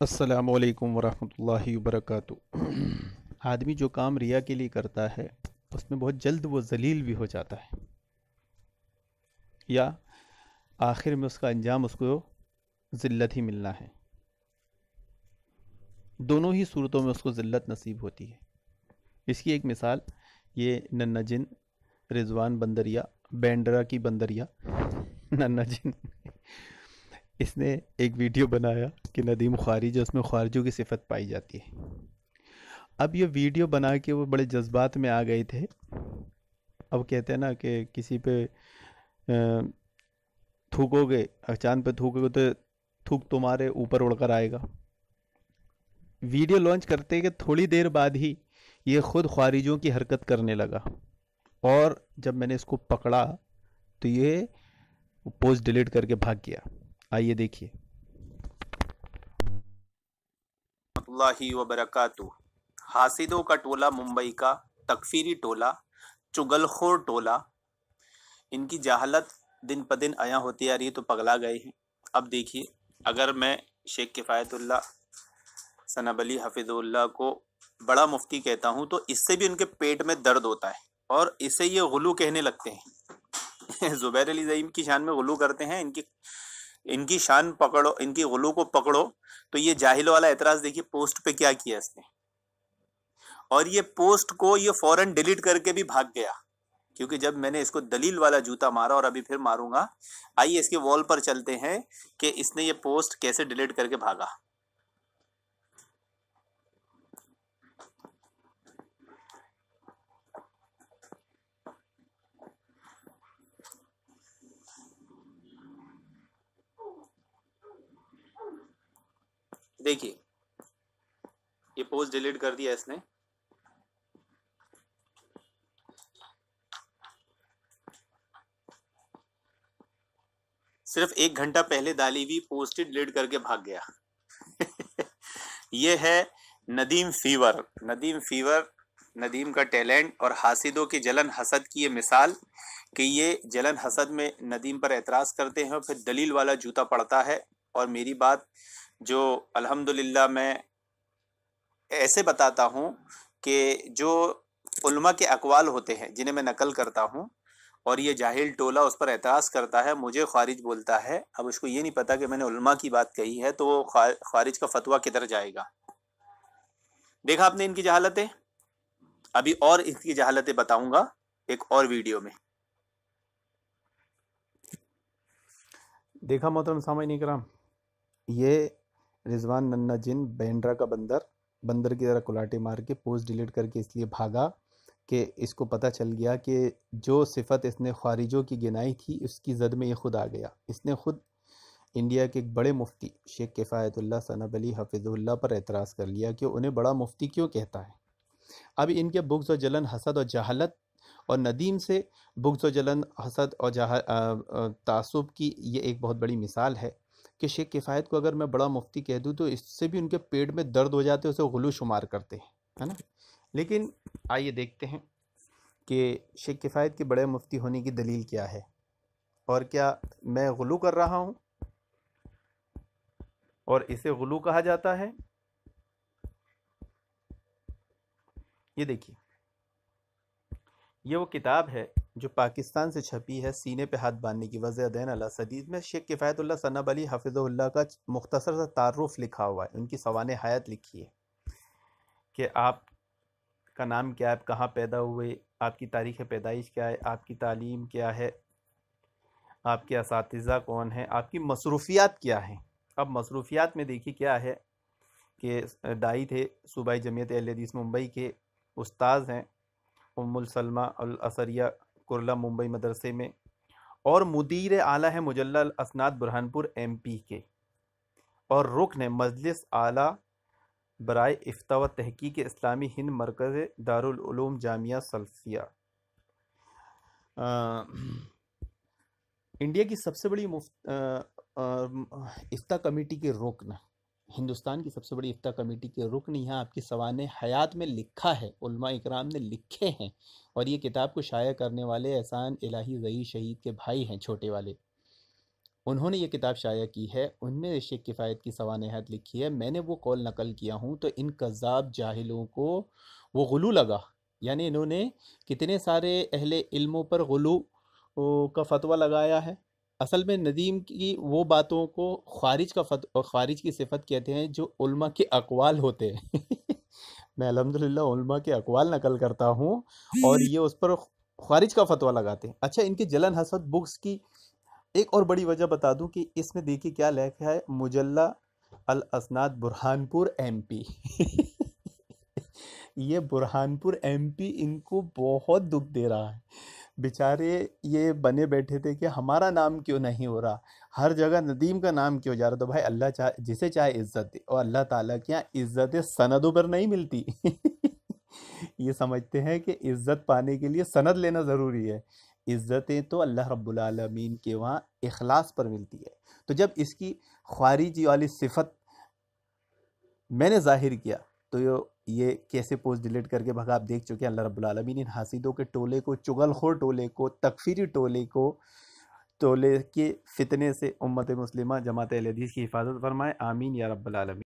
अस्सलामुअलैकुम वरहमतुल्लाहि वबरकातुहू। आदमी जो काम रिया के लिए करता है उसमें बहुत जल्द वो जलील भी हो जाता है, या आखिर में उसका अंजाम उसको ज़िल्लत ही मिलना है। दोनों ही सूरतों में उसको ज़िल्लत नसीब होती है। इसकी एक मिसाल ये नन्ना जिन रिजवान बंदरिया, बैंड्रा की बंदरिया नन्ना जिन इसने एक वीडियो बनाया कि नदीम ख्वारिज, उसमें ख्वारिजों की सिफत पाई जाती है। अब ये वीडियो बना के वो बड़े जज्बात में आ गए थे। अब कहते हैं ना कि किसी पे थूकोगे, चांद पे थूकोगे तो थूक तुम्हारे ऊपर उड़कर आएगा। वीडियो लॉन्च करते के थोड़ी देर बाद ही ये खुद ख्वारिजों की हरकत करने लगा, और जब मैंने इसको पकड़ा तो ये पोस्ट डिलीट करके भाग गया। आइए देखिए। वबरकातुहू। हासिदों का टोला, मुंबई का तकफीरी टोला, चुगलखोर टोला, इनकी जहालत दिन प दिन आया होती आ रही है, तो पगला गए हैं। अब देखिए, अगर मैं शेख किफ़ायतुल्लाह सनाबली हफिजुल्लाह को बड़ा मुफ्ती कहता हूँ तो इससे भी उनके पेट में दर्द होता है, और इसे ये गुलू कहने लगते हैं। ज़ुबैर अली ज़ईम की शान में गुलू करते हैं। इनकी शान पकड़ो, इनकी गुलू को पकड़ो। तो ये जाहिलों वाला एतराज़ देखिए पोस्ट पे क्या किया इसने, और ये पोस्ट को ये फौरन डिलीट करके भी भाग गया, क्योंकि जब मैंने इसको दलील वाला जूता मारा और अभी फिर मारूंगा। आइए इसके वॉल पर चलते हैं कि इसने ये पोस्ट कैसे डिलीट करके भागा। देखिए, ये पोस्ट डिलीट कर दिया इसने। सिर्फ 1 घंटा पहले डाली हुई पोस्ट ही डिलीट करके भाग गया। ये है नदीम फीवर। नदीम फीवर, नदीम का टैलेंट और हासिदों की जलन हसद की ये मिसाल कि ये जलन हसद में नदीम पर एतराज़ करते हैं और फिर दलील वाला जूता पड़ता है। और मेरी बात जो अल्हम्दुलिल्लाह मैं ऐसे बताता हूँ कि जो उलमा के अकवाल होते हैं जिन्हें मैं नकल करता हूँ, और ये जाहिल टोला उस पर एतराज़ करता है, मुझे ख्वारिज बोलता है। अब उसको ये नहीं पता कि मैंने उलमा की बात कही है, तो वो ख्वारिज का फतवा किधर जाएगा। देखा आपने इनकी जहालतें। अभी और इनकी जहालतें बताऊंगा एक और वीडियो में। देखा मोहतरम सामईन इकराम, ये रिजवान नन्ना जिन बैंड्रा का बंदर की तरह कुलाटे मार के पोस्ट डिलीट करके इसलिए भागा कि इसको पता चल गया कि जो सिफत इसने ख्वारिजों की गिनाई थी उसकी जद में ये खुद आ गया। इसने खुद इंडिया के एक बड़े मुफ्ती शेख किफ़ायतुल्लाह सनाबली हफिजुल्लाह पर एतराज़ कर लिया कि उन्हें बड़ा मुफ्ती क्यों कहता है। अब इनके बुग़्ज़ और जलन, हसद और जहालत, और नदीम से बुग़्ज़ और जलन, हसद और तासुब की ये एक बहुत बड़ी मिसाल है कि शेख किफ़ायत को अगर मैं बड़ा मुफ्ती कह दूँ तो इससे भी उनके पेट में दर्द हो जाते, उसे गुलू शुमार करते हैं, है ना। लेकिन आइए देखते हैं कि शेख किफ़ायत के बड़े मुफ्ती होने की दलील क्या है, और क्या मैं गुलू कर रहा हूँ और इसे गुलू कहा जाता है। ये देखिए, ये वो किताब है जो पाकिस्तान से छपी है, सीने पे हाथ बांधने की वज़ह दैन अला सदीद में शेख किफ़ायतुल्लाह सनाबली हफिज़ुल्लाह का मुख्तसर सा तारुफ लिखा हुआ है। उनकी सवाने हयात लिखी है कि आपका नाम क्या है, आप कहाँ पैदा हुए, आपकी तारीख़ पैदाइश क्या है, आपकी तालीम क्या है, आपके असातिज़ा कौन है, आपकी मसरूफ़ियात क्या हैं। अब मसरूफ़ियात में देखिए क्या है कि दाई थे सूबाई जमीयत अहले हदीस मुंबई के, उस्ताद हैं उम्मुल सलमा अल असरिया कुरला मुंबई मदरसे में, और मुदीर आला है मुजल्ला असनाद बुरहानपुर MP के, और रुकन है मजलिस आला बराए इफ्ता व तहकीक इस्लामी हिंद मरकज़ दारुल उलूम जामिया सल्फिया। इंडिया की सबसे बड़ी इफ्ता कमेटी के रुकन, हिंदुस्तान की सबसे बड़ी इफ्ता कमेटी के रुकन यहाँ आपकी सवाने हयात में लिखा है, उलमा इकराम ने लिखे हैं, और ये किताब को शाया करने वाले एहसान इलाही ज़ई शहीद के भाई हैं, छोटे वाले। उन्होंने ये किताब शाया की है, उनमें शेख किफ़ायत की सवानहत लिखी है। मैंने वो कौल नकल किया हूँ, तो इन कज़्ज़ाब जाहिलों को वो गुलू लगा, यानी इन्होंने कितने सारे अहले इल्मों पर गुलू का फतवा लगाया है। असल में नदीम की वो बातों को ख़ारिज की सिफत कहते हैं जो उल्मा के अक़वाल होते हैं। मैं अल्हम्दुलिल्लाह उल्मा के अक़वाल नकल करता हूँ और ये उस पर ख़ारिज का फतवा लगाते हैं। अच्छा, इनकी जलन हसद बुक्स की एक और बड़ी वजह बता दूं कि इसमें देखिए क्या लिखा है, मुजल्ला अल असनाद बुरहानपुर एमपी। ये बुरहानपुर एमपी इनको बहुत दुख दे रहा है। बेचारे ये बने बैठे थे कि हमारा नाम क्यों नहीं हो रहा, हर जगह नदीम का नाम क्यों जा रहा। तो भाई अल्लाह चाहे जिसे चाहे इज्जत दे, और अल्लाह ताला की यहाँ इज्जत सनदों पर नहीं मिलती। ये समझते हैं कि इज्जत पाने के लिए सनद लेना ज़रूरी है। इज्जतें तो अल्लाह रब्बुल आलमीन के वहाँ इखलास पर मिलती है। तो जब इसकी ख्वारिजी वाली सिफत मैंने जाहिर किया, तो ये कैसे पोस्ट डिलीट करके भगा, आप देख चुके हैं। अल्लाह रब्बुल आलमीन इन हासिदों के टोले को, चुगलखोर टोले को, तकफीरी टोले के फितने से उम्मत मुस्लिमा जमात अहले हदीस की हिफाजत फरमाए। आमीन या रब्बुल आलमीन।